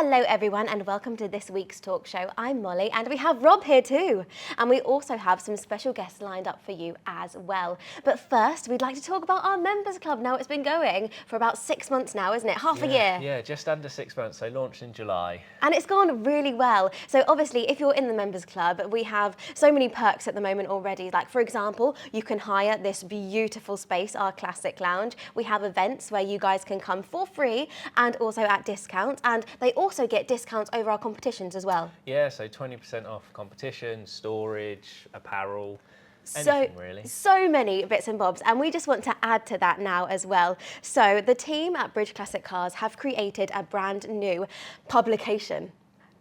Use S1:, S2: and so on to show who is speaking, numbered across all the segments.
S1: Hello everyone and welcome to this week's talk show. I'm Molly and we have Rob here too. And we also have some special guests lined up for you as well. But first we'd like to talk about our members club. Now it's been going for about 6 months now, isn't it? Half a year.
S2: Yeah, just under 6 months. They launched in July.
S1: And it's gone really well. So obviously if you're in the members club, we have so many perks at the moment already. Like for example, you can hire this beautiful space, our classic lounge. We have events where you guys can come for free and also at discounts. And they also get discounts over our competitions as well.
S2: Yeah, so 20% off competition, storage, apparel, anything really.
S1: So many bits and bobs, and we just want to add to that now as well. So the team at Bridge Classic Cars have created a brand new publication.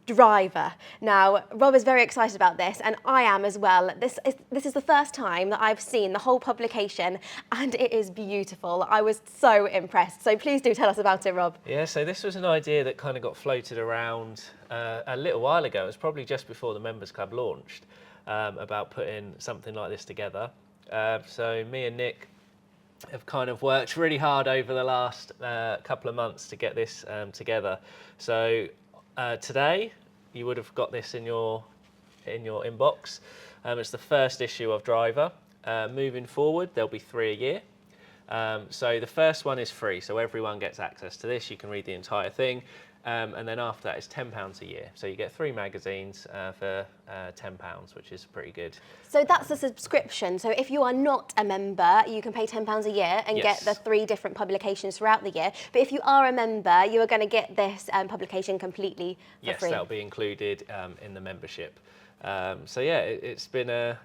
S1: Driver. Now, Rob is very excited about this, and I am as well. This is the first time that I've seen the whole publication, and it is beautiful. I was so impressed. So please do tell us about it, Rob.
S2: Yeah, so this was an idea that kind of got floated around a little while ago. It was probably just before the Members Club launched, about putting something like this together. So me and Nick have kind of worked really hard over the last couple of months to get this together. So today, you would have got this in your inbox. It's the first issue of Driver. Moving forward, there'll be 3 a year. So the first one is free, so everyone gets access to this. You can read the entire thing. And then after that, it's £10 a year. So you get 3 magazines for £10, which is pretty good.
S1: So that's a subscription. So if you are not a member, you can pay £10 a year and get the 3 different publications throughout the year. But if you are a member, you are going to get this publication completely for free.
S2: Yes, that'll be included in the membership. So yeah, it's been a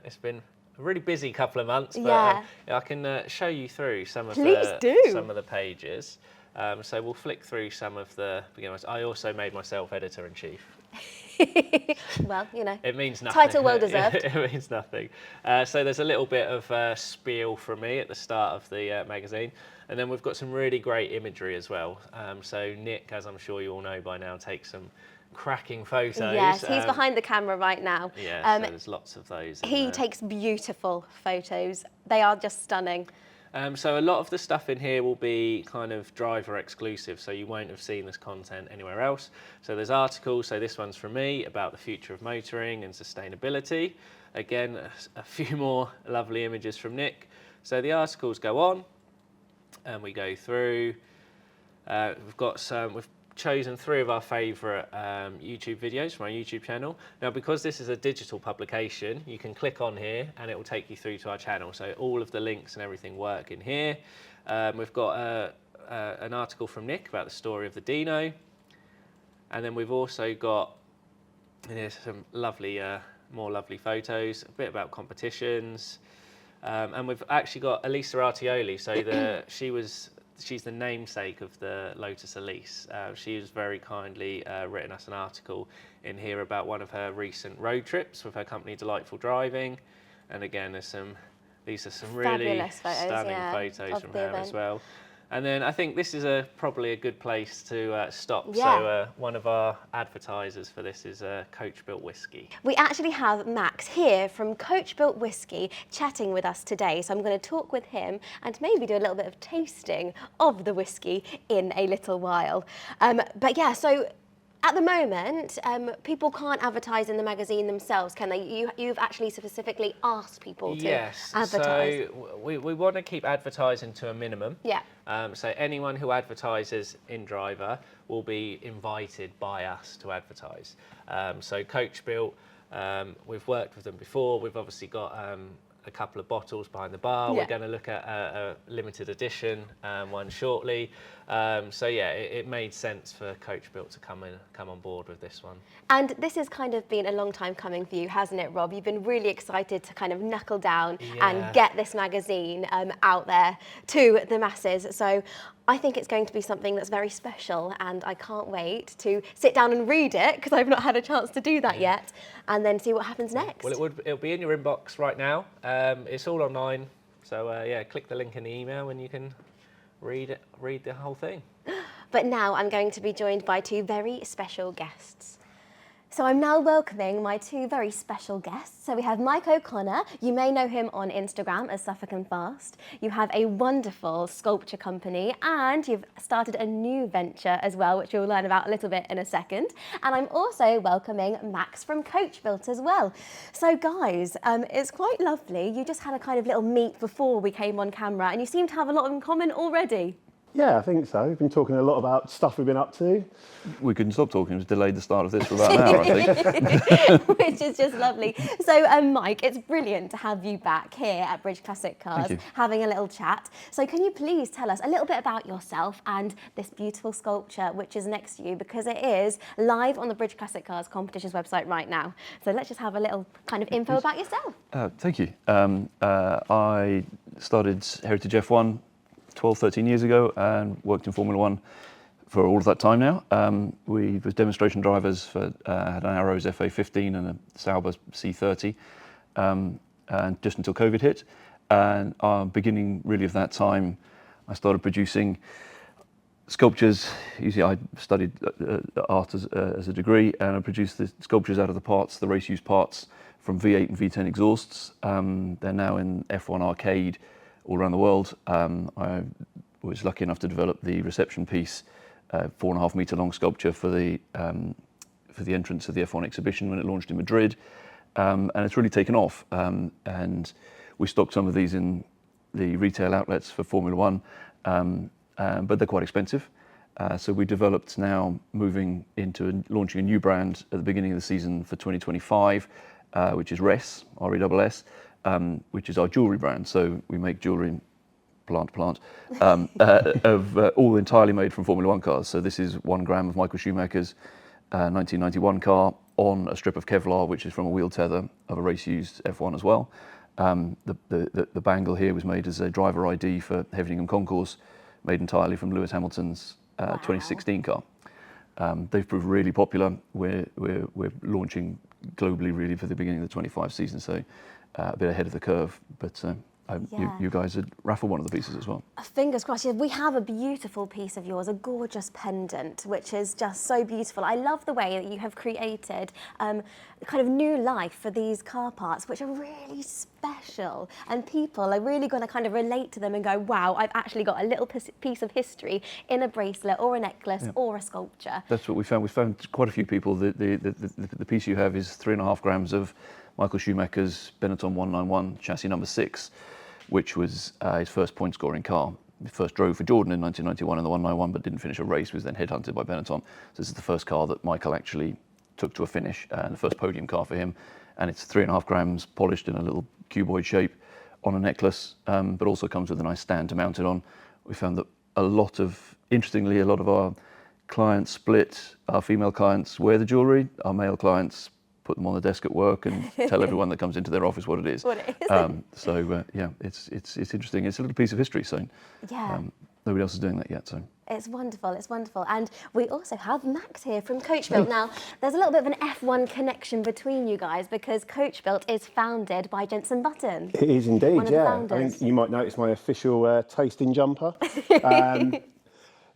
S2: really busy couple of months. But I can show you through some of the pages. So we'll flick through some of the beginners. I also made myself editor-in-chief.
S1: Well, you know,
S2: it means nothing.
S1: Title well deserved.
S2: It means nothing. So there's a little bit of spiel from me at the start of the magazine. And then we've got some really great imagery as well. So Nick, as I'm sure you all know by now, takes some cracking photos.
S1: Yes, he's behind the camera right now.
S2: Yeah, so there's lots of those.
S1: He takes beautiful photos. They are just stunning.
S2: So a lot of the stuff in here will be kind of driver exclusive, so you won't have seen this content anywhere else. So there's articles, so this one's from me about the future of motoring and sustainability. Again, a few more lovely images from Nick. So the articles go on and we go through. We've chosen 3 of our favourite YouTube videos from our YouTube channel. Now, because this is a digital publication, you can click on here and it will take you through to our channel. So all of the links and everything work in here. We've got an article from Nick about the story of the Dino. And then we've also got some lovely, more lovely photos, a bit about competitions. And we've actually got Elisa Artioli. So she's the namesake of the Lotus Elise. She has very kindly written us an article in here about one of her recent road trips with her company Delightful Driving. And again, these are some really stunning photos from her as well. And then I think this is probably a good place to stop.
S1: Yeah.
S2: So one of our advertisers for this is Coachbuilt Whisky.
S1: We actually have Max here from Coachbuilt Whisky chatting with us today. So I'm going to talk with him and maybe do a little bit of tasting of the whisky in a little while. But yeah, so at the moment, people can't advertise in the magazine themselves, can they? You've actually specifically asked people to advertise.
S2: So we want to keep advertising to a minimum.
S1: Yeah.
S2: So anyone who advertises in Driver will be invited by us to advertise. So Coachbuilt, we've worked with them before. We've obviously got a couple of bottles behind the bar. We're going to look at a limited edition one shortly. So yeah, it made sense for Coachbuilt to come on board with this one.
S1: And this has kind of been a long time coming for you, hasn't it, Rob? You've been really excited to kind of knuckle down and get this magazine out there to the masses. So I think it's going to be something that's very special, and I can't wait to sit down and read it because I've not had a chance to do that yet, and then see what happens next.
S2: Well, it'll be in your inbox right now. It's all online, so yeah, click the link in the email and you can read the whole thing.
S1: But now I'm going to be joined by 2 very special guests. So I'm now welcoming my two very special guests. So we have Mike O'Connor. You may know him on Instagram as Suffolk and Fast. You have a wonderful sculpture company and you've started a new venture as well, which you'll learn about a little bit in a second. And I'm also welcoming Max from Coachbuilt as well. So guys, it's quite lovely. You just had a kind of little meet before we came on camera and you seem to have a lot in common already.
S3: Yeah, I think so. We've been talking a lot about stuff we've been up to.
S4: We couldn't stop talking. We've delayed the start of this for about an hour, I think.
S1: Which is just lovely. So, Mike, it's brilliant to have you back here at Bridge Classic Cars, having a little chat. So can you please tell us a little bit about yourself and this beautiful sculpture which is next to you, because it is live on the Bridge Classic Cars competition's website right now. So let's just have a little kind of info about yourself.
S4: Thank you. I started Heritage F1 12, 13 years ago and worked in Formula One for all of that time now. We was demonstration drivers for had an Arrows FA15 and a Sauber C30, and just until COVID hit. And beginning really of that time, I started producing sculptures. Usually I studied art as a degree, and I produced the sculptures out of the parts, the race use parts from V8 and V10 exhausts. They're now in F1 arcade all around the world. I was lucky enough to develop the reception piece, 4.5 metre long sculpture for the entrance of the F1 exhibition when it launched in Madrid, and it's really taken off. And we stocked some of these in the retail outlets for Formula One, but they're quite expensive. So we developed now moving into launching a new brand at the beginning of the season for 2025, which is RESS, R-E-S-S. Which is our jewellery brand. So we make jewellery, plant, of all entirely made from Formula One cars. So this is 1 gram of Michael Schumacher's 1991 car on a strip of Kevlar, which is from a wheel tether of a race-used F1 as well. The bangle here was made as a driver ID for Heveningham Concourse, made entirely from Lewis Hamilton's 2016 car. They've proved really popular. We're launching globally really for the beginning of the 25 season. So a bit ahead of the curve, but you guys had raffled one of the pieces as well.
S1: Fingers crossed. Yeah, we have a beautiful piece of yours, a gorgeous pendant, which is just so beautiful. I love the way that you have created kind of new life for these car parts, which are really special, and people are really going to kind of relate to them and go, wow, I've actually got a little piece of history in a bracelet or a necklace or a sculpture.
S4: That's what we found. We found quite a few people. The piece you have is 3.5 grams of Michael Schumacher's Benetton 191 chassis number 6, which was his first point scoring car. He first drove for Jordan in 1991 in the 191, but didn't finish a race, was then headhunted by Benetton. So this is the first car that Michael actually took to a finish, and the first podium car for him. And it's 3.5 grams polished in a little cuboid shape on a necklace, but also comes with a nice stand to mount it on. We found that interestingly, a lot of our clients split. Our female clients wear the jewellery, our male clients put them on the desk at work and tell everyone that comes into their office what it is. Yeah, it's interesting. It's a little piece of history, so nobody else is doing that yet. So
S1: it's wonderful, it's wonderful. And we also have Max here from Coachbuilt. Now, there's a little bit of an F1 connection between you guys because Coachbuilt is founded by Jenson Button.
S3: It is indeed, yeah. I think you might notice my official tasting jumper.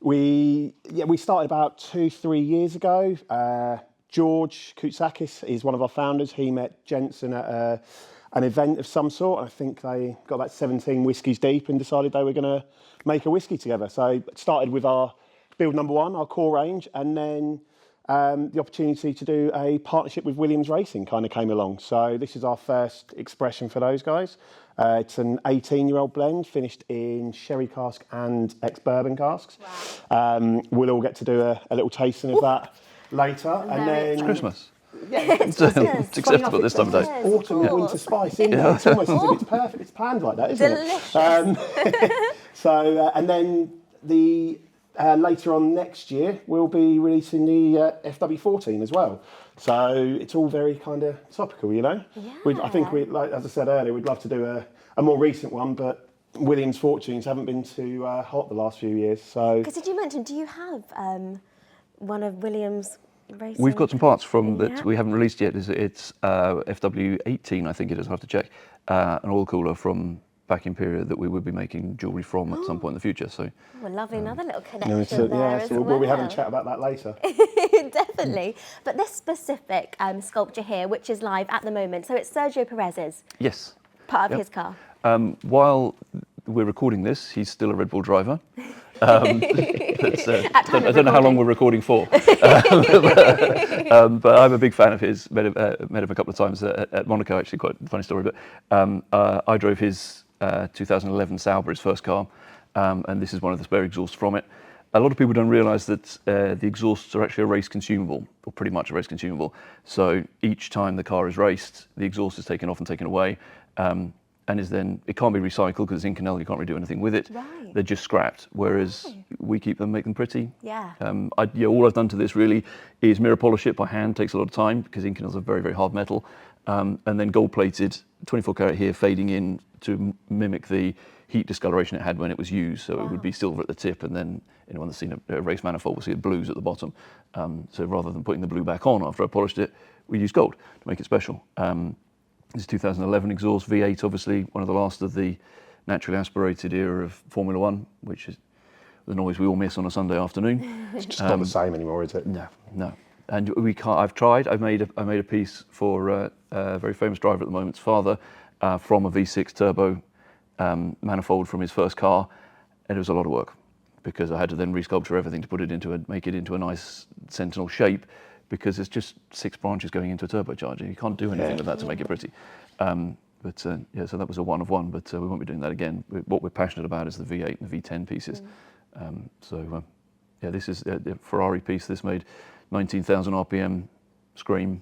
S3: We started about 2-3 years ago. George Koutsakis is one of our founders. He met Jenson at an event of some sort. I think they got about 17 whiskies deep and decided they were going to make a whiskey together. So it started with our build number 1, our core range, and then the opportunity to do a partnership with Williams Racing kind of came along. So this is our first expression for those guys. It's an 18-year-old blend finished in sherry cask and ex-bourbon casks. Wow. We'll all get to do a little tasting of that later. And then
S4: it's Christmas.
S3: Yeah,
S4: it's acceptable this time of day.
S3: Autumn and winter spice in there. It's almost as if it's perfect. It's planned like that, isn't it? So, and then the later on next year, we'll be releasing the FW14 as well. So it's all very kind of topical, you know. Yeah. I think like as I said earlier, we'd love to do a more recent one, but Williams fortunes haven't been too hot the last few years. So,
S1: because did you mention? Do you have one of Williams' racing?
S4: We've got some parts from that we haven't released yet. It's FW18, I think it is. I have to check. An oil cooler from backing period that we would be making jewellery from at some point in the future. So,
S1: Well, lovely, another little
S3: Yeah,
S1: connection there as well.
S3: we'll be having a chat about that later.
S1: Definitely. But this specific sculpture here, which is live at the moment, so it's Sergio Perez's,
S4: yes.
S1: part of his car.
S4: While we're recording this, he's still a Red Bull driver. I don't know how long we're recording for. But I'm a big fan of his. Met him a couple of times at Monaco, actually, quite a funny story. But I drove his 2011 Sauber, his first car, and this is one of the spare exhausts from it. A lot of people don't realise that the exhausts are actually a race consumable, or pretty much a race consumable. So each time the car is raced, the exhaust is taken off and taken away. And is then, it can't be recycled because it's Inconel, you can't really do anything with it.
S1: Right.
S4: They're just scrapped, whereas we keep them, make them pretty.
S1: Yeah.
S4: All I've done to this really is mirror polish it by hand, takes a lot of time because Inconel's a very, very hard metal. And then gold plated, 24 karat here, fading in to mimic the heat discoloration it had when it was used. So it would be silver at the tip, and then anyone that's seen a race manifold will see it blues at the bottom. So rather than putting the blue back on after I polished it, we used gold to make it special. This is 2011 exhaust, V8 obviously, one of the last of the naturally aspirated era of Formula One, which is the noise we all miss on a Sunday afternoon.
S3: It's just not the same anymore, is it?
S4: No. And we can't, I've tried, I made a piece for a very famous driver at the moment's father from a V6 turbo manifold from his first car, and it was a lot of work because I had to then resculpture everything to put it into make it into a nice Sentinel shape, because it's just 6 branches going into a turbocharger. You can't do anything with that to make it pretty. So that was a one of one, but we won't be doing that again. What we're passionate about is the V8 and the V10 pieces. This is a Ferrari piece. This made 19,000 RPM scream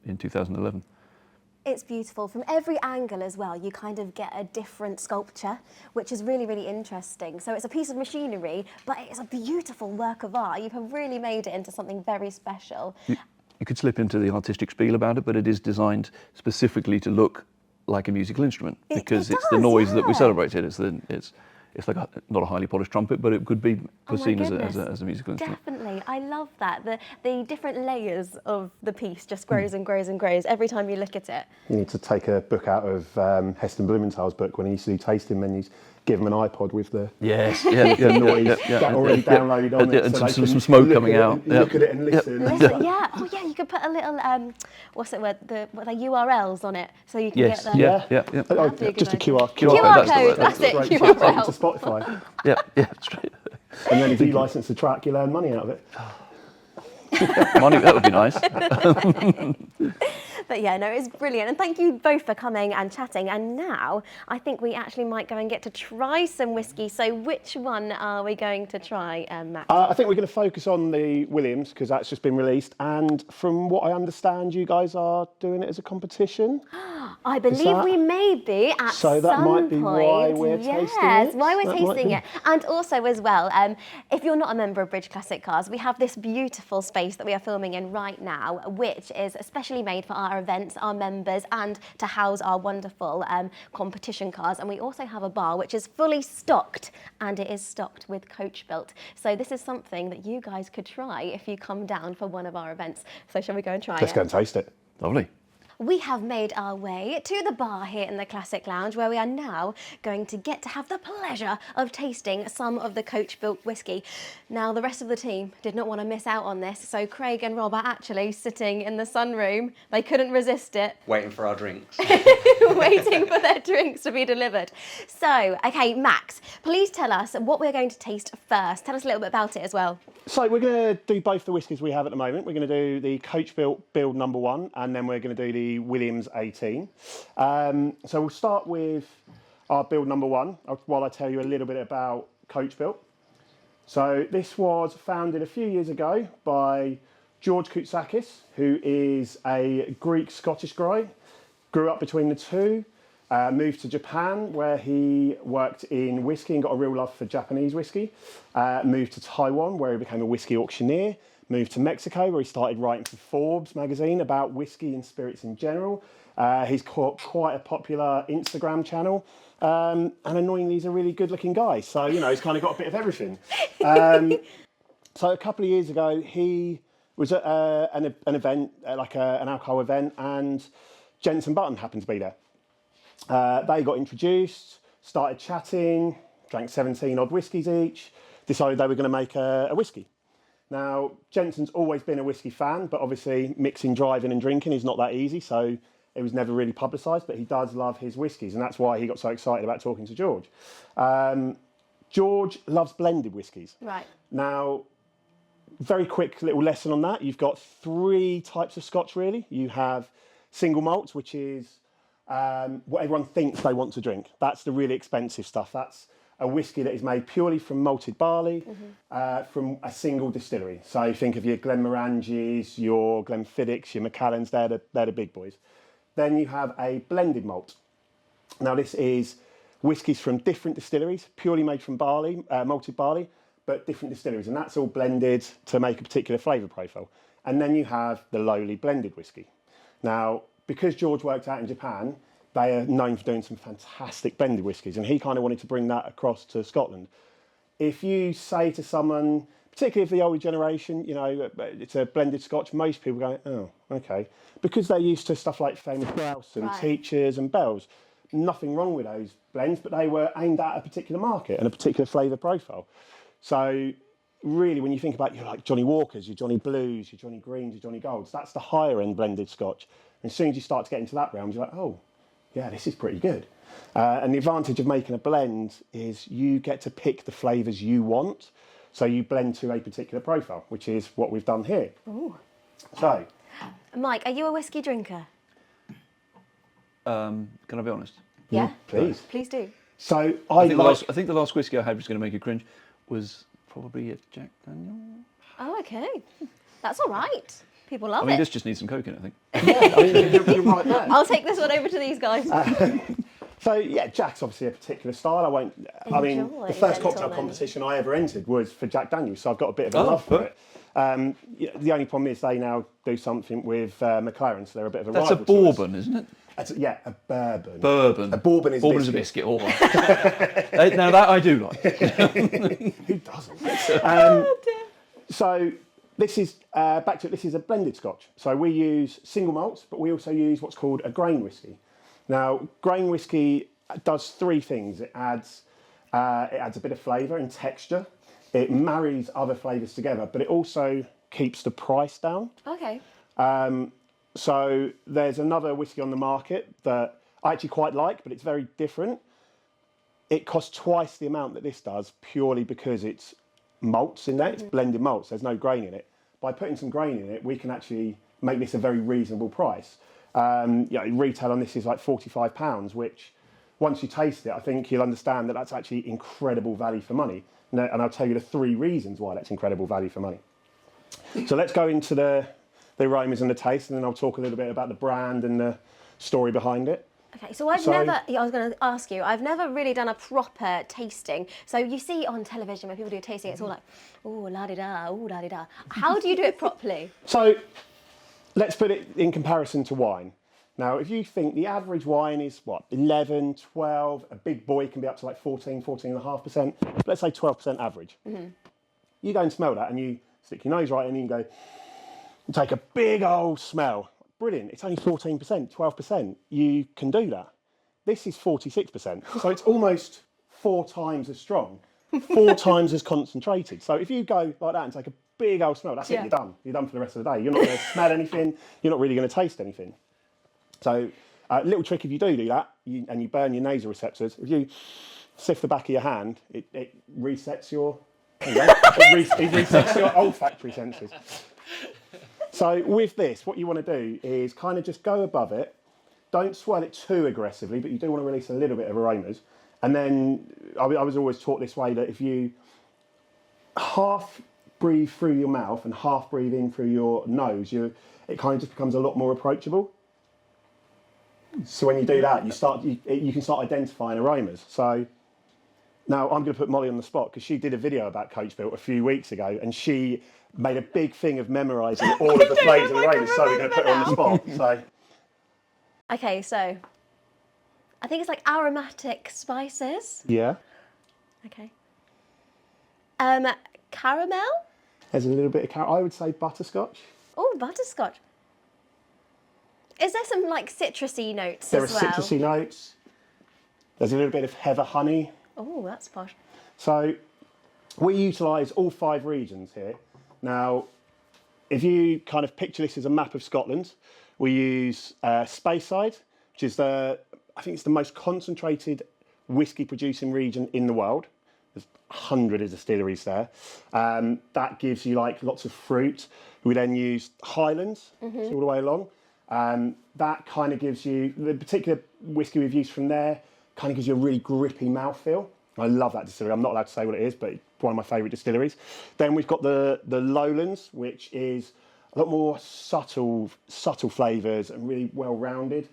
S4: in 2011.
S1: It's beautiful. From every angle as well, you kind of get a different sculpture, which is really, really interesting. So it's a piece of machinery, but it's a beautiful work of art. You have really made it into something very special.
S4: You could slip into the artistic spiel about it, but it is designed specifically to look like a musical instrument, because it's the noise that we celebrated. It's like not a highly polished trumpet, but it could be seen as a musical instrument.
S1: Definitely, I love that. The different layers of the piece just grows and grows and grows every time you look at it.
S3: You need to take a book out of Heston Blumenthal's book when he used to do tasting menus. Give them an iPod with the
S4: noise
S3: already downloaded on it,
S4: and
S3: so
S4: some smoke coming out.
S3: Look at it and listen.
S1: You could put a little the URLs on it, so you can get the
S3: Just a QR
S1: code. That's it. URL
S3: to Spotify.
S4: Straight.
S3: And then if you license the track, you'll earn money out of it.
S4: Money, that would be nice.
S1: But yeah, no, it's brilliant. And thank you both for coming and chatting. And now I think we actually might go and get to try some whiskey. So which one are we going to try, Max?
S3: I think we're going to focus on the Williams because that's just been released. And from what I understand, you guys are doing it as a competition.
S1: I believe we may be at some point.
S3: So that might be why we're tasting it.
S1: Yes, why we're tasting it. And also as well, if you're not a member of Bridge Classic Cars, we have this beautiful space that we are filming in right now, which is especially made for our events, our members, and to house our wonderful competition cars. And we also have a bar which is fully stocked, and it is stocked with Coachbuilt. So this is something that you guys could try if you come down for one of our events. So shall we go and try it?
S3: Let's go and taste it.
S4: Lovely.
S1: We have made our way to the bar here in the Classic Lounge, where we are now going to get to have the pleasure of tasting some of the Coachbuilt whiskey. Now, the rest of the team did not want to miss out on this, so Craig and Rob are actually sitting in the sunroom. They couldn't resist it.
S5: Waiting for our drinks.
S1: Waiting for their drinks to be delivered. So, okay, Max, please tell us what we're going to taste first. Tell us a little bit about it as well.
S3: So we're going to do both the whiskies we have at the moment. We're going to do the Coachbuilt Build number 1, and then we're going to do the Williams 18. So we'll start with our Build number 1 while I tell you a little bit about Coachbuilt. So this was founded a few years ago by George Koutsakis, who is a Greek-Scottish guy, grew up between the two, moved to Japan where he worked in whiskey and got a real love for Japanese whiskey, moved to Taiwan where he became a whiskey auctioneer, moved to Mexico where he started writing for Forbes magazine about whiskey and spirits in general. He's got quite a popular Instagram channel, and annoyingly he's a really good looking guy, so you know he's kind of got a bit of everything. So a couple of years ago he was at an event, like an alcohol event, and Jenson Button happened to be there. They got introduced, started chatting, drank 17 odd whiskies each, decided they were going to make a whiskey. Now, Jenson's always been a whiskey fan, but obviously mixing driving and drinking is not that easy, so it was never really publicised, but he does love his whiskies, and that's why he got so excited about talking to George. George loves blended whiskies.
S1: Right.
S3: Now, very quick little lesson on that. You've got 3 types of Scotch, really. You have single malts, which is what everyone thinks they want to drink. That's the really expensive stuff. That's a whiskey that is made purely from malted barley from a single distillery. So think of your Glenmorangies, your Glenfiddichs, your Macallans, they're the big boys. Then you have a blended malt. Now this is whiskies from different distilleries, purely made from barley, malted barley, but different distilleries, and that's all blended to make a particular flavour profile. And then you have the lowly blended whiskey. Now, because George worked out in Japan, they are known for doing some fantastic blended whiskies, and he kind of wanted to bring that across to Scotland. If you say to someone, particularly of the older generation, you know, it's a blended Scotch, most people go, oh, okay. Because they're used to stuff like Famous Grouse and Teachers and Bells. Nothing wrong with those blends, but they were aimed at a particular market and a particular flavour profile. So really, when you think about your like Johnny Walkers, your Johnny Blues, your Johnny Greens, your Johnny Golds, that's the higher end blended Scotch. And as soon as you start to get into that realm, you're like, oh, yeah, this is pretty good. And the advantage of making a blend is you get to pick the flavours you want. So you blend to a particular profile, which is what we've done here.
S1: Ooh.
S3: So,
S1: Mike, are you a whiskey drinker?
S4: Can I be honest?
S1: Yeah?
S3: please.
S1: Please do.
S3: So
S4: I think the last whiskey I had, which is going to make you cringe, was probably a Jack Daniel.
S1: Oh, okay. That's all right. People love
S4: I mean,
S1: it.
S4: this just needs some coke in it, I think.
S3: Yeah, I mean, you're right there.
S1: I'll take this one over to these guys.
S3: So yeah, Jack's obviously a particular style. I mean,
S1: Enjoy,
S3: the first cocktail
S1: gentlemen.
S3: competition I ever entered was for Jack Daniels, so I've got a bit of a love for it. Yeah, the only problem is they now do something with McLaren, so they're a bit of a
S4: That's a
S3: rival to us.
S4: bourbon, isn't it?
S3: Yeah, a bourbon.
S4: Bourbon.
S3: A bourbon is
S4: a biscuit. All right. Now that I do like.
S3: Who doesn't? So this is back to it. This is a blended Scotch. So we use single malts, but we also use what's called a grain whiskey. Now, grain whiskey does 3 things. It adds a bit of flavour and texture. It marries other flavours together, but it also keeps the price down.
S1: Okay.
S3: So there's another whiskey on the market that I actually quite like, but it's very different. It costs twice the amount that this does, purely because it's malts in there. It's blended malts. There's no grain in it. By putting some grain in it, we can actually make this a very reasonable price. Retail on this is like £45, which once you taste it, I think you'll understand that that's actually incredible value for money. And I'll tell you the 3 reasons why that's incredible value for money. So let's go into the aromas and the taste, and then I'll talk a little bit about the brand and the story behind it.
S1: Okay, so I was going to ask you, I've never really done a proper tasting. So you see on television when people do a tasting, it's all like, ooh, la-di-da, ooh, la-di-da. How do you do it properly?
S3: So let's put it in comparison to wine. Now, if you think the average wine is, 11, 12, a big boy can be up to like 14, 14.5%, let's say 12% average. You go and smell that and you stick your nose right in and you go, take a big old smell. Brilliant, it's only 14%, 12%. You can do that. This is 46%, so it's almost 4 times as strong, 4 times as concentrated. So if you go like that and take a big old smell, that's it, you're done. You're done for the rest of the day. You're not going to smell anything, you're not really going to taste anything. So little trick if you do that, and you burn your nasal receptors, if you sift the back of your hand, it resets your, it resets your olfactory senses. So with this, what you want to do is kind of just go above it. Don't swell it too aggressively, but you do want to release a little bit of aromas. And then I was always taught this way, that if you half breathe through your mouth and half breathe in through your nose, it kind of just becomes a lot more approachable. So when you do that, you can start identifying aromas. So now I'm going to put Molly on the spot, because she did a video about Coachbuilt a few weeks ago, and she made a big thing of memorising all of the flavours and aromas. So we're going to put her on the spot. So.
S1: Okay, so I think it's like aromatic spices.
S3: Yeah.
S1: Okay. Caramel?
S3: There's a little bit of caramel. I would say butterscotch.
S1: Oh, butterscotch. Is there some like citrusy notes
S3: There
S1: as
S3: are
S1: well?
S3: citrusy notes. There's a little bit of heather honey.
S1: Oh, that's posh.
S3: So we utilise all 5 regions here. Now, if you kind of picture this as a map of Scotland, we use Speyside, which is I think it's the most concentrated whiskey producing region in the world. There's 100 of distilleries there. That gives you like lots of fruit. We then use Highlands so all the way along. That kind of gives you, the particular whiskey we've used from there, kind of gives you a really grippy mouthfeel. I love that distillery. I'm not allowed to say what it is, but it's one of my favourite distilleries. Then we've got the Lowlands, which is a lot more subtle flavours and really well-rounded.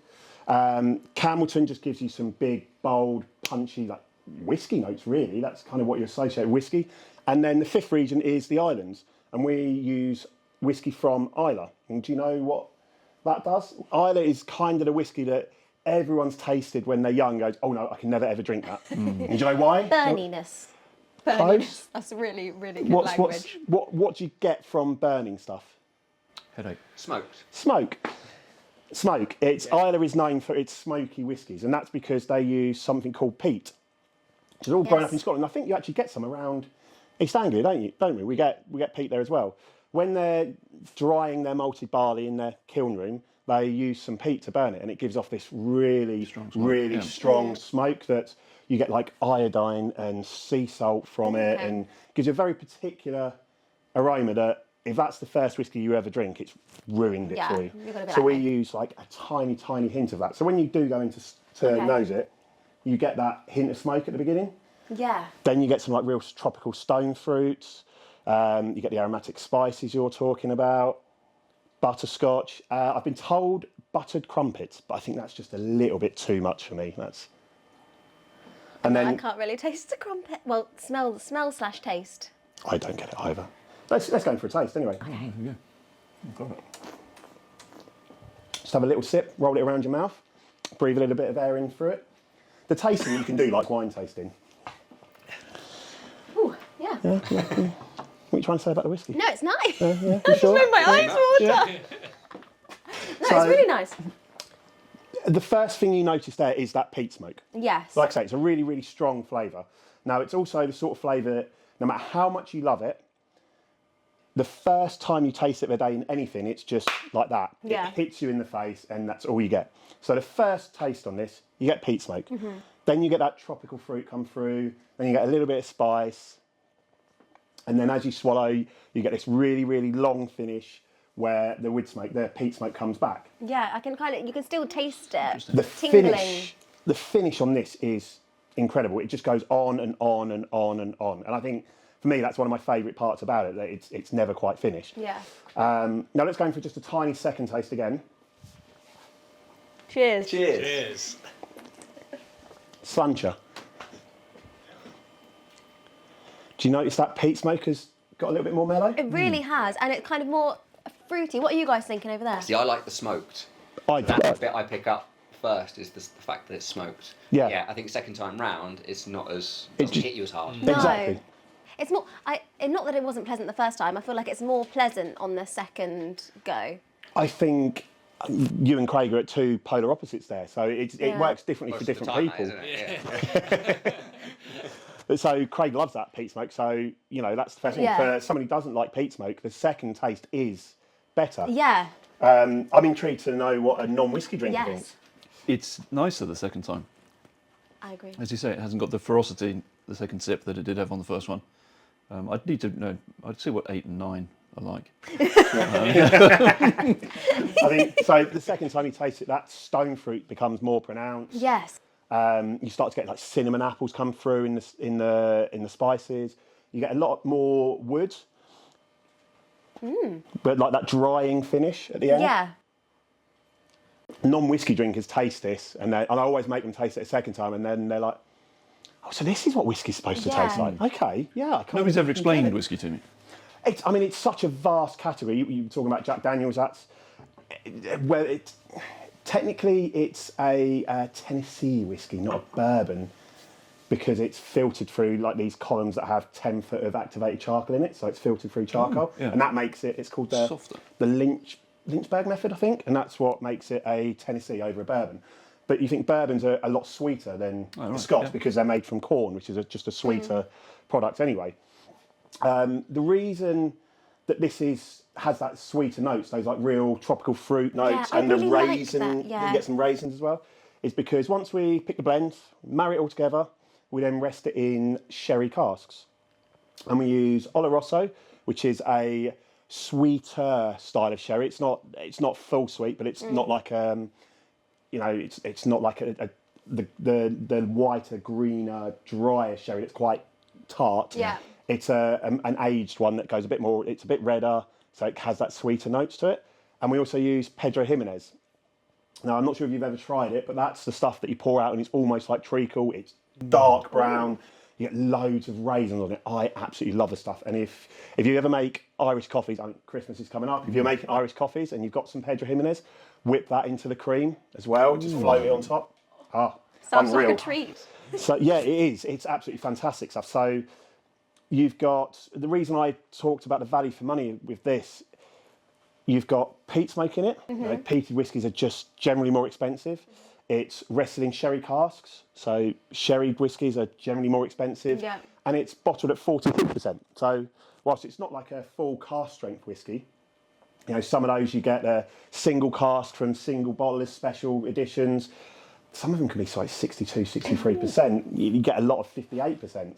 S3: Campbellton just gives you some big, bold, punchy, like whiskey notes, really. That's kind of what you associate with whiskey. And then the 5th region is the islands, and we use whiskey from Islay. And do you know what that does? Islay is kind of the whiskey that everyone's tasted when they're young, goes, oh no, I can never ever drink that. And do you know why?
S1: Burniness.
S3: Close.
S5: That's really, really good language.
S3: What do you get from burning stuff?
S4: Headache.
S6: Smoked.
S3: Smoke. Islay is known for its smoky whiskies, and that's because they use something called peat, which is all grown up in Scotland. I think you actually get some around East Anglia, don't we? We get peat there as well. When they're drying their malted barley in their kiln room, they use some peat to burn it, and it gives off this really strong smoke that you get like iodine and sea salt from it, and gives you a very particular aroma that if that's the first whiskey you ever drink, it's ruined it for you. So we use like a tiny hint of that. So when you do go into nose it, you get that hint of smoke at the beginning.
S1: Yeah.
S3: Then you get some like real tropical stone fruits. You get the aromatic spices you're talking about. Butterscotch. I've been told buttered crumpets, but I think that's just a little bit too much for me.
S1: I can't really taste the crumpet. Well, smell/taste.
S3: I don't get it either. Let's go in for a taste anyway.
S1: Okay.
S4: Yeah. Got it.
S3: Just have a little sip, roll it around your mouth, breathe a little bit of air in through it. The tasting you can do like wine tasting.
S1: Ooh, yeah.
S3: What are you trying to say about the whiskey?
S1: No, it's nice.
S3: You
S1: I just
S3: sure?
S1: made my eyes water. No, it's really nice.
S3: The first thing you notice there is that peat smoke.
S1: Yes.
S3: Like I say, it's a really, really strong flavour. Now, it's also the sort of flavour that no matter how much you love it, the first time you taste it of the day in anything, it's just like that.
S1: Yeah.
S3: It hits you in the face and that's all you get. So the first taste on this, you get peat smoke. Then you get that tropical fruit come through. Then you get a little bit of spice. And then as you swallow, you get this really, really long finish where the the peat smoke comes back.
S1: Yeah, I can you can still taste it.
S3: The
S1: tingling.
S3: the finish on this is incredible. It just goes on and on and on and on. And I think for me, that's one of my favourite parts about it, that it's never quite finished.
S1: Yeah.
S3: Now let's go in for just a tiny second taste again.
S1: Cheers.
S2: Cheers.
S3: Slancher. Do you notice that peat smoke has got a little bit more mellow?
S1: It really has, and it's kind of more fruity. What are you guys thinking over there?
S6: See, I like the smoked. That's the bit I pick up first is the fact that it's smoked.
S3: Yeah.
S6: Yeah, I think second time round, it's not as
S3: It's
S6: doesn't
S3: just-
S6: hit you as hard.
S1: No.
S3: Exactly.
S1: It's more. Not that it wasn't pleasant the first time. I feel like it's more pleasant on the second go.
S3: I think you and Craig are at two polar opposites there, so it
S1: Yeah.
S3: works differently
S6: Most
S3: for
S6: of the
S3: different
S6: time,
S3: people.
S6: isn't it? Yeah.
S3: So Craig loves that peat smoke, so that's the first thing.
S1: Yeah.
S3: For somebody who doesn't like peat smoke, the second taste is better.
S1: Yeah.
S3: I'm intrigued to know what a non-whiskey drinker
S1: Yes.
S3: thinks.
S4: It's nicer the second time.
S1: I agree.
S4: As you say, it hasn't got the ferocity, the second sip, that it did have on the first one. I'd need to know, I'd see what 8 and 9 are like.
S3: I think so. The second time you taste it, that stone fruit becomes more pronounced.
S1: Yes.
S3: You start to get like cinnamon apples come through in the spices. You get a lot more wood, but like that drying finish at the end.
S1: Yeah.
S3: Non-whiskey drinkers taste this, and I always make them taste it a second time, and then they're like, "Oh, so this is what whiskey's supposed to taste like." Okay, yeah.
S4: Nobody's ever explained whiskey to me.
S3: It's such a vast category. You were talking about Jack Daniels. That's technically it's a Tennessee whiskey, not a bourbon, because it's filtered through like these columns that have 10 foot of activated charcoal in it. So it's filtered through charcoal,
S4: yeah.
S3: and that makes it. It's called the
S4: Softer.
S3: Lynchburg method, I think, and that's what makes it a Tennessee over a bourbon. But you think bourbons are a lot sweeter than Scotch because they're made from corn, which is just a sweeter product anyway. The reason that this has that sweeter notes, those like real tropical fruit notes, and
S1: really
S3: the raisin,
S1: like that,
S3: you get some raisins as well, is because once we pick the blend, marry it all together, we then rest it in sherry casks. And we use Oloroso, which is a sweeter style of sherry. It's not full sweet, but it's not like it's not like the whiter, greener, drier sherry. It's quite tart.
S1: Yeah.
S3: It's an aged one that goes a bit more. It's a bit redder, so it has that sweeter notes to it. And we also use Pedro Jimenez. Now, I'm not sure if you've ever tried it, but that's the stuff that you pour out, and it's almost like treacle. It's dark brown. You get loads of raisins on it. I absolutely love the stuff. And if you ever make Irish coffees, Christmas is coming up. If you're making Irish coffees and you've got some Pedro Jimenez, whip that into the cream as well. Just float it on top.
S1: Sounds
S3: unreal.
S1: like a treat.
S3: So yeah, it is. It's absolutely fantastic stuff. So you've got, the reason I talked about the value for money with this, you've got peat smoke in it. You know, peated whiskies are just generally more expensive. It's rested in sherry casks, so sherried whiskies are generally more expensive.
S1: Yeah.
S3: And it's bottled at 42%. So whilst it's not like a full cask strength whiskey, you know, some of those you get a single cask from single bottlers, special editions. Some of them can be like 62, 63%. You get a lot of 58%.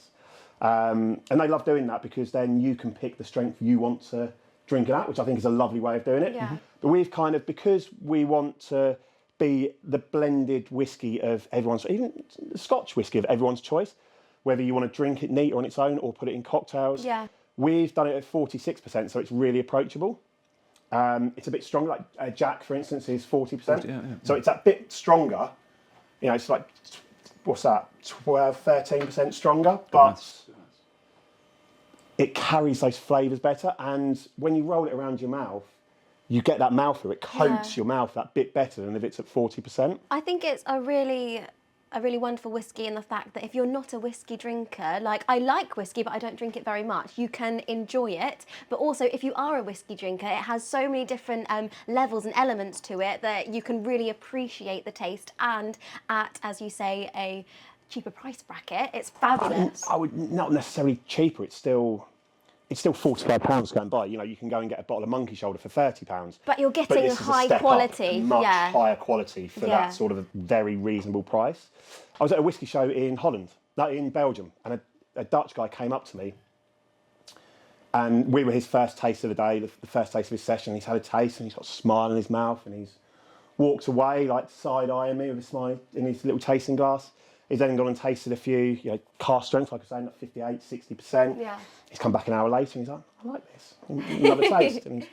S3: And they love doing that because then you can pick the strength you want to drink it at, which I think is a lovely way of doing it.
S1: Yeah.
S3: But we've kind of, because we want to be the blended whiskey of everyone's, even the Scotch whiskey of everyone's choice, whether you want to drink it neat on its own or put it in cocktails.
S1: Yeah.
S3: We've done it at 46%, so it's really approachable. It's a bit stronger, like Jack, for instance, is 40%. So it's that bit stronger. You know, it's like, what's that, 12, 13% stronger, but it carries those flavours better. And when you roll it around your mouth, you get that mouthfeel. It coats your mouth that bit better than if it's at 40%.
S1: I think it's a really wonderful whiskey in the fact that if you're not a whiskey drinker, like I like whiskey but I don't drink it very much, you can enjoy it. But also if you are a whiskey drinker, it has so many different levels and elements to it that you can really appreciate the taste, and at, as you say, a cheaper price bracket, it's fabulous.
S3: I would not necessarily cheaper. It's still £45 to go and buy. You know, you can go and get a bottle of Monkey Shoulder for £30.
S1: But you're getting
S3: this is a
S1: high
S3: step
S1: quality.
S3: up, much higher quality for that sort of a very reasonable price. I was at a whiskey show in in Belgium, and a Dutch guy came up to me, and we were his first taste of the day, the first taste of his session. He's had a taste, and he's got a smile in his mouth, and he's walked away, like side-eyeing me with a smile in his little tasting glass. He's then gone and tasted a few, you know, cask strength, like I was saying, like 58, 60%.
S1: Yeah.
S3: He's come back an hour later and he's like, I like this. Another taste. And he's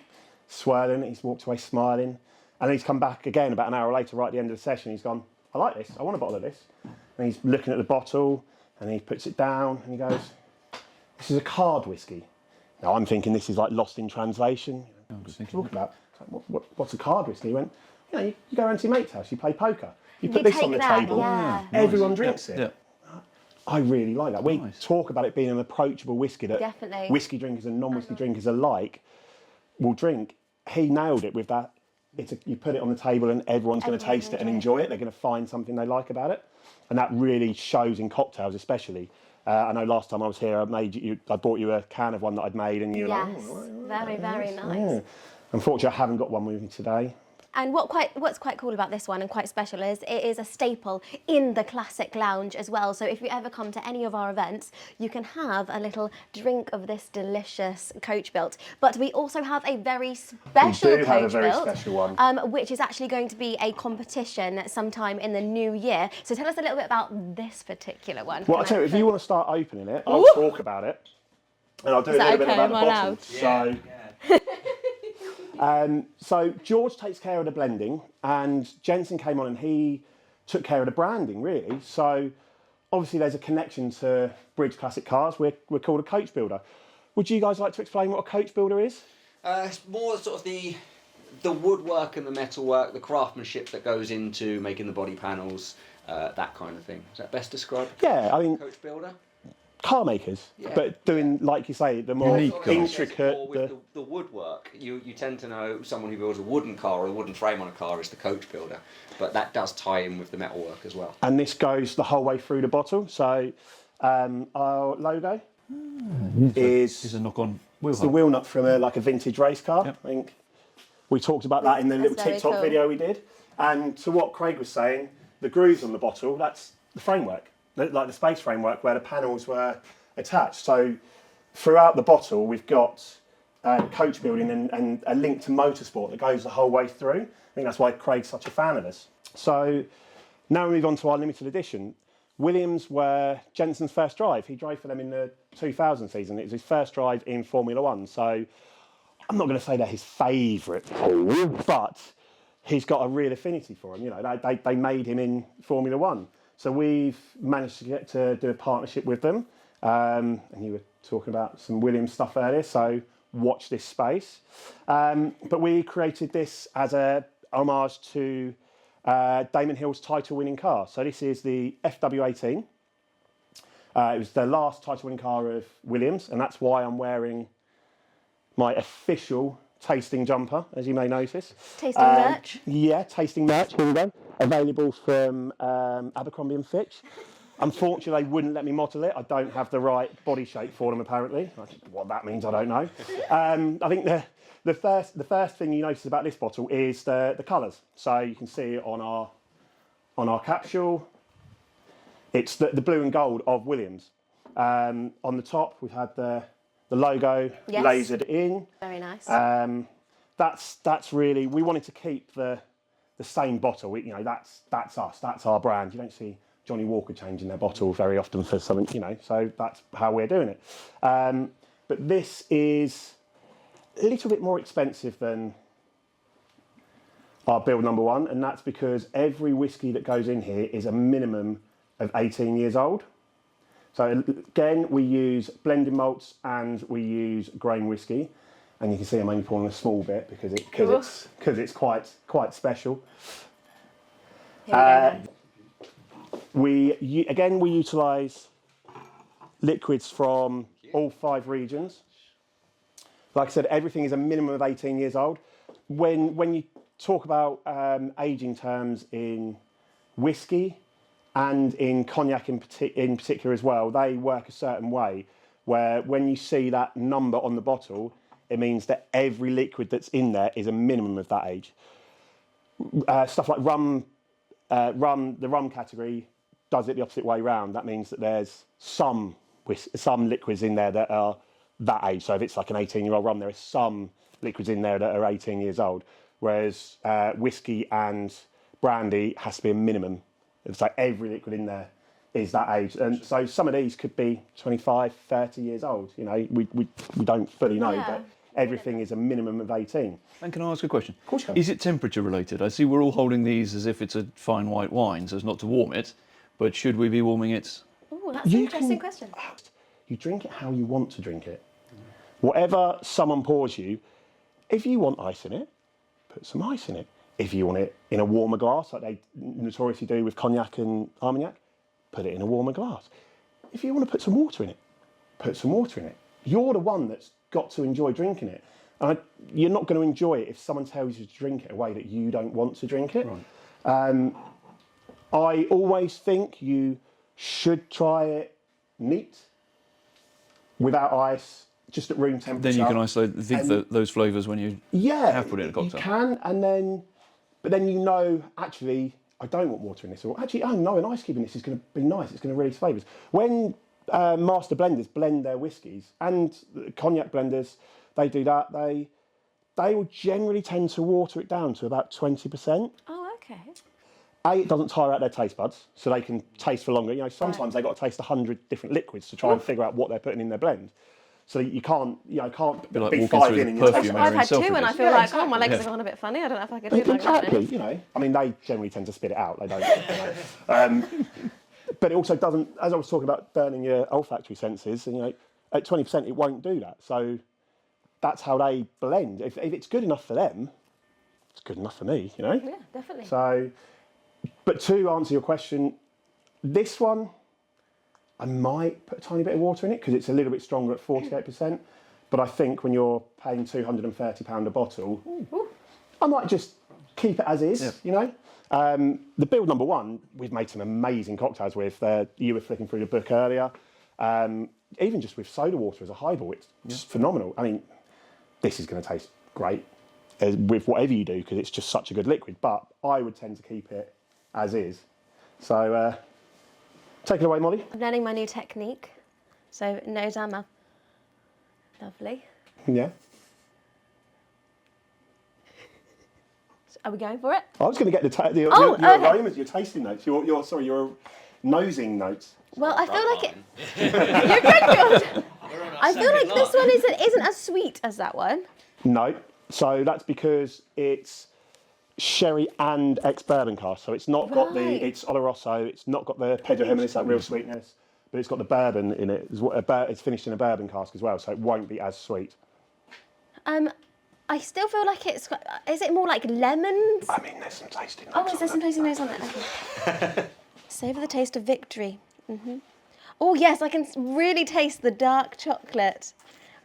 S3: swirling, he's walked away smiling. And he's come back again about an hour later, right at the end of the session. He's gone, I like this. I want a bottle of this. And he's looking at the bottle and he puts it down and he goes, this is a card whiskey. Now I'm thinking this is like lost in translation. Talk about, what's a card whiskey? He went, you know, you go around to your mate's house, you play poker. You put this on the table, everyone drinks it. Yeah. I really like that. We talk about it being an approachable whiskey that whiskey drinkers and non-whiskey drinkers alike will drink. He nailed it with that. You put it on the table and everyone's going to taste it and enjoy it. They're going to find something they like about it. And that really shows in cocktails especially. I know last time I was here, I bought you a can of one that I'd made and you were like,
S1: very, very nice.
S3: Yeah. Unfortunately, I haven't got one with me today.
S1: And what's quite cool about this one and quite special is it is a staple in the Classic Lounge as well. So if you ever come to any of our events, you can have a little drink of this delicious Coachbuilt. But we also have a very special
S3: Coachbuilt,
S1: have
S3: a very special one.
S1: which is actually going to be a competition sometime in the new year. So tell us a little bit about this particular one.
S3: Well, I'll tell you, if you want to start opening it, I'll talk about it. And I'll do a little bit about the bottle. So George takes care of the blending and Jenson came on and he took care of the branding, really. So obviously there's a connection to Bridge Classic Cars. We're called a coach builder. Would you guys like to explain what a coach builder is?
S6: It's more sort of the woodwork and the metalwork, the craftsmanship that goes into making the body panels, that kind of thing. Is that best described?
S3: Yeah, I mean,
S6: Coach builder.
S3: car makers, but doing, like you say, the more intricate.
S6: Or with the woodwork, you tend to know someone who builds a wooden car or a wooden frame on a car is the coach builder, but that does tie in with the metalwork as well.
S3: And this goes the whole way through the bottle. So our logo is
S4: a knock-on wheel
S3: it's the wheel nut from a vintage race car.
S4: Yep.
S3: I think we talked about that in the little
S1: very
S3: TikTok
S1: cool.
S3: video we did. And to what Craig was saying, the grooves on the bottle, that's the framework, like the space framework where the panels were attached. So throughout the bottle, we've got coach building and a link to motorsport that goes the whole way through. I think that's why Craig's such a fan of us. So now we move on to our limited edition. Williams were Jenson's first drive. He drove for them in the 2000 season. It was his first drive in Formula One. So I'm not going to say they're his favourite pool, but he's got a real affinity for him. You know, they made him in Formula One. So we've managed to get to do a partnership with them. And you were talking about some Williams stuff earlier, so watch this space. But we created this as a homage to Damon Hill's title-winning car. So this is the FW18. It was the last title-winning car of Williams, and that's why I'm wearing my official tasting jumper, as you may notice.
S1: Tasting merch.
S3: Yeah, tasting merch. Here we go. Available from Abercrombie and Fitch. Unfortunately, they wouldn't let me model it. I don't have the right body shape for them, apparently. What that means, I don't know. I think the first thing you notice about this bottle is the colours. So you can see it on our capsule. It's the blue and gold of Williams. On the top, we've had the logo lasered in.
S1: Very nice.
S3: That's really, we wanted to keep the same bottle. That's us. That's our brand. You don't see Johnny Walker changing their bottle very often for something, so that's how we're doing it. But this is a little bit more expensive than our build number one, and that's because every whiskey that goes in here is a minimum of 18 years old. So again, we use blended malts and we use grain whiskey, and you can see I'm only pouring a small bit because it's quite special.
S1: Here we go.
S3: We utilise liquids from all 5 regions. Like I said, everything is a minimum of 18 years old. When you talk about aging terms in whiskey and in cognac in particular as well, they work a certain way where when you see that number on the bottle, it means that every liquid that's in there is a minimum of that age. Stuff like rum, the rum category does it the opposite way round. That means that there's some liquids in there that are that age. So if it's like an 18-year-old rum, there are some liquids in there that are 18 years old. Whereas whiskey and brandy has to be a minimum. It's like every liquid in there is that age. And so some of these could be 25, 30 years old. We don't fully know, but everything is a minimum of 18.
S4: And can I ask a question?
S3: Of course you can.
S4: Is it temperature related? I see we're all holding these as if it's a fine white wine, so as not to warm it, but should we be warming it?
S1: Oh, that's an interesting question.
S3: You drink it how you want to drink it. Whatever someone pours you, if you want ice in it, put some ice in it. If you want it in a warmer glass, like they notoriously do with cognac and Armagnac, put it in a warmer glass. If you want to put some water in it, put some water in it. You're the one that's got to enjoy drinking it. And you're not going to enjoy it if someone tells you to drink it a way that you don't want to drink it. Right. I always think you should try it neat, without ice, just at room temperature.
S4: Then you can isolate those flavours when you have put it in a cocktail.
S3: You can, but then actually, I don't want water in this. Or actually, an ice cube in this is going to be nice. It's going to release flavours. When master blenders blend their whiskies, and cognac blenders, they do that, they will generally tend to water it down to about 20%.
S1: Oh, okay.
S3: It doesn't tire out their taste buds, so they can taste for longer. Sometimes they've got to taste 100 different liquids to try and figure out what they're putting in their blend. So you can't be
S4: like
S3: 5 in and you taste.
S1: I've had 2 and I feel like, oh, my legs are going a bit funny. I don't know if I could do that.
S3: Exactly. I mean, they generally tend to spit it out. They don't. But it also doesn't. As I was talking about burning your olfactory senses, and at 20%, it won't do that. So that's how they blend. If it's good enough for them, it's good enough for me.
S1: Yeah, definitely.
S3: So, but to answer your question, this one, I might put a tiny bit of water in it because it's a little bit stronger at 48%. But I think when you're paying £230 a bottle, I might just keep it as is, you know. The build number one, we've made some amazing cocktails with. You were flicking through the book earlier. Even just with soda water as a highball, it's just phenomenal. I mean, this is going to taste great with whatever you do because it's just such a good liquid. But I would tend to keep it as is. So take it away, Molly.
S1: I'm learning my new technique. So nose and mouth. Lovely.
S3: Yeah.
S1: Are we going for it?
S3: I was going to get your
S1: okay.
S3: aromas, your tasting notes, your nosing notes.
S1: Well, I feel like it. You're good. I feel like this one isn't as sweet as that one.
S3: No, so that's because it's sherry and ex-bourbon cask, so it's not got it's Oloroso, it's not got the Pedro Jimenez, that real sweetness, but it's got the bourbon in it. It's finished in a bourbon cask as well, so it won't be as sweet.
S1: I still feel like is it more like lemons?
S3: I mean, there's some tasting notes.
S1: Oh, is there some tasting notes on it? Okay. Savour the taste of victory. Oh yes, I can really taste the dark chocolate.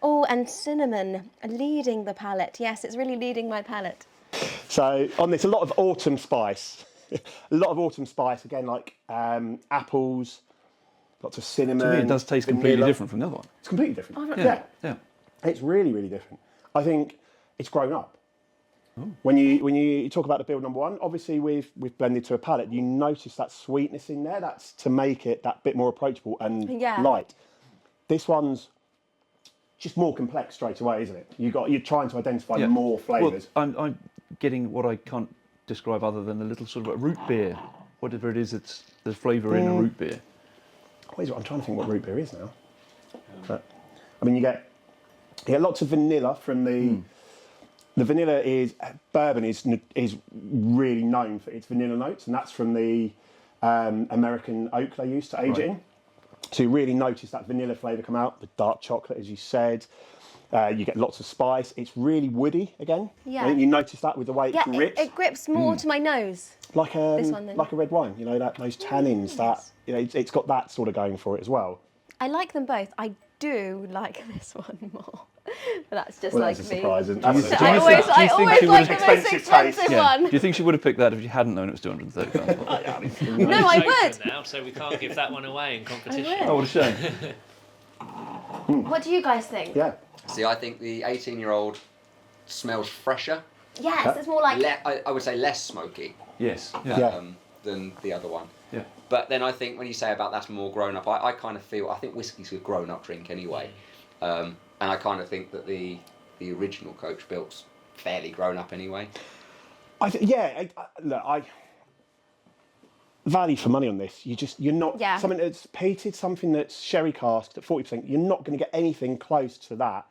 S1: Oh, and cinnamon leading the palate. Yes, it's really leading my palate.
S3: So on this, a lot of autumn spice. A lot of autumn spice, again, like apples, lots of cinnamon.
S4: To me, it does taste completely different from the other one.
S3: It's completely different.
S1: Oh,
S3: yeah. It's really, really different. I think it's grown up. When you talk about the build number one, obviously we've blended to a palate. You notice that sweetness in there. That's to make it that bit more approachable and light. This one's just more complex straight away, isn't it? You're trying to identify more flavours.
S4: Well, I'm getting what I can't describe other than a little sort of a root beer, whatever it is. It's the flavour in a root beer.
S3: I'm trying to think what root beer is now. But, I mean, you get lots of vanilla from the. The vanilla bourbon is really known for its vanilla notes, and that's from the American oak they used to age it in. So you really notice that vanilla flavour come out, the dark chocolate, as you said. You get lots of spice. It's really woody again.
S1: Yeah.
S3: I think you notice that with the way it grips.
S1: It grips more to my nose.
S3: Like a red wine, you know, those tannins. That it's got that sort of going for it as well.
S1: I like them both. I do like this one more. But that's just
S3: That's a
S1: me.
S3: surprise, isn't it?
S1: I always like the most expensive one.
S4: Do you think she would have picked that if you hadn't known it was £230?
S1: No, I would.
S2: Now, so we can't give that one away in competition.
S4: Oh, what a shame.
S1: What do you guys think?
S3: Yeah.
S6: See, I think the 18-year-old smells fresher.
S1: Yes, it's more like...
S6: I would say less smoky.
S4: Yes.
S6: Than the other one.
S4: Yeah.
S6: But then I think when you say about that's more grown up, I kind of feel, I think whiskey's a grown up drink anyway. And I kind of think that the original Coachbuilt's fairly grown up anyway.
S3: Value for money on this. You're not something that's peated, something that's sherry casked at 40%. You're not going to get anything close to that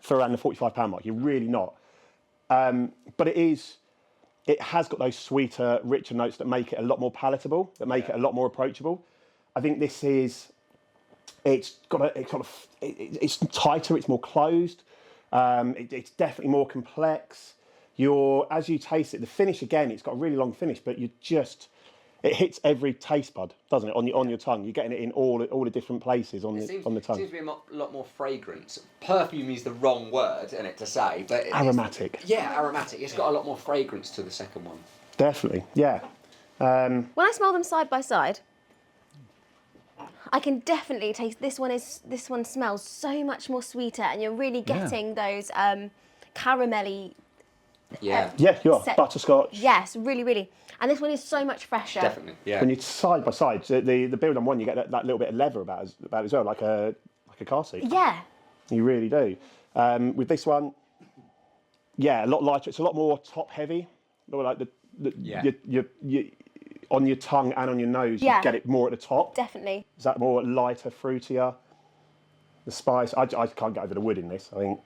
S3: for around the £45 mark. You're really not. But it has got those sweeter, richer notes that make it a lot more palatable, that make it a lot more approachable. I think this is. It's tighter. It's more closed. It's definitely more complex. As you taste it, the finish again. It's got a really long finish, but it hits every taste bud, doesn't it? On your tongue, you're getting it in all the different places on the tongue.
S6: It seems to be a lot more fragrance. Perfume is the wrong word in it to say, but
S3: aromatic.
S6: Aromatic. It's got a lot more fragrance to the second one.
S3: Definitely, yeah.
S1: When I smell them side by side, I can definitely taste this one smells so much more sweeter, and you're really getting those caramelly.
S3: You are butterscotch.
S1: Yes, really, really. And this one is so much fresher.
S6: Definitely, yeah.
S3: When you're side by side, the build on one, you get that little bit of leather about as well, like a car seat.
S1: Yeah.
S3: You really do. With this one, a lot lighter. It's a lot more top heavy. Like you on your tongue and on your nose, you get it more at the top.
S1: Definitely.
S3: Is that more lighter, fruitier? The spice, I can't get over the wood in this. I think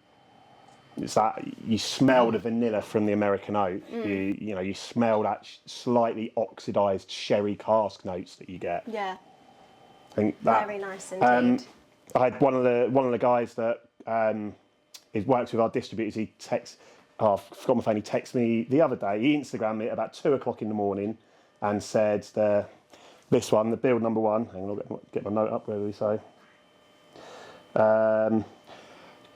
S3: it's that you smell the vanilla from the American oak. You smell that slightly oxidised sherry cask notes that you get.
S1: Yeah.
S3: I think that,
S1: very nice indeed.
S3: I had one of the guys that works with our distributors. I forgot my phone. He texted me the other day. He Instagrammed me at about 2 o'clock in the morning and said This one, the build number 1. Hang on, I'll get my note up. Where do we say?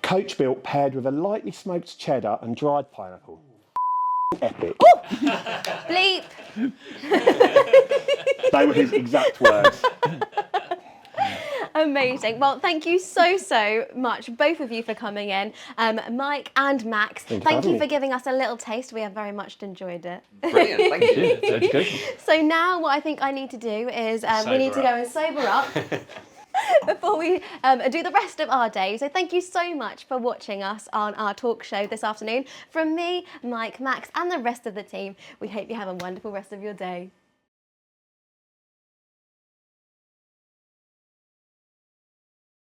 S3: Coachbuilt paired with a lightly smoked cheddar and dried pineapple. Epic.
S1: Bleep.
S3: They were his exact words.
S1: Amazing. Well, thank you so much, both of you, for coming in. Mike and Max, thank you for giving us a little taste. We have very much enjoyed it.
S6: Brilliant, thank you.
S4: It's educational.
S1: So now what I think I need to do is we need to go and sober up before we do the rest of our day. So thank you so much for watching us on our talk show this afternoon. From me, Mike, Max and the rest of the team, we hope you have a wonderful rest of your day.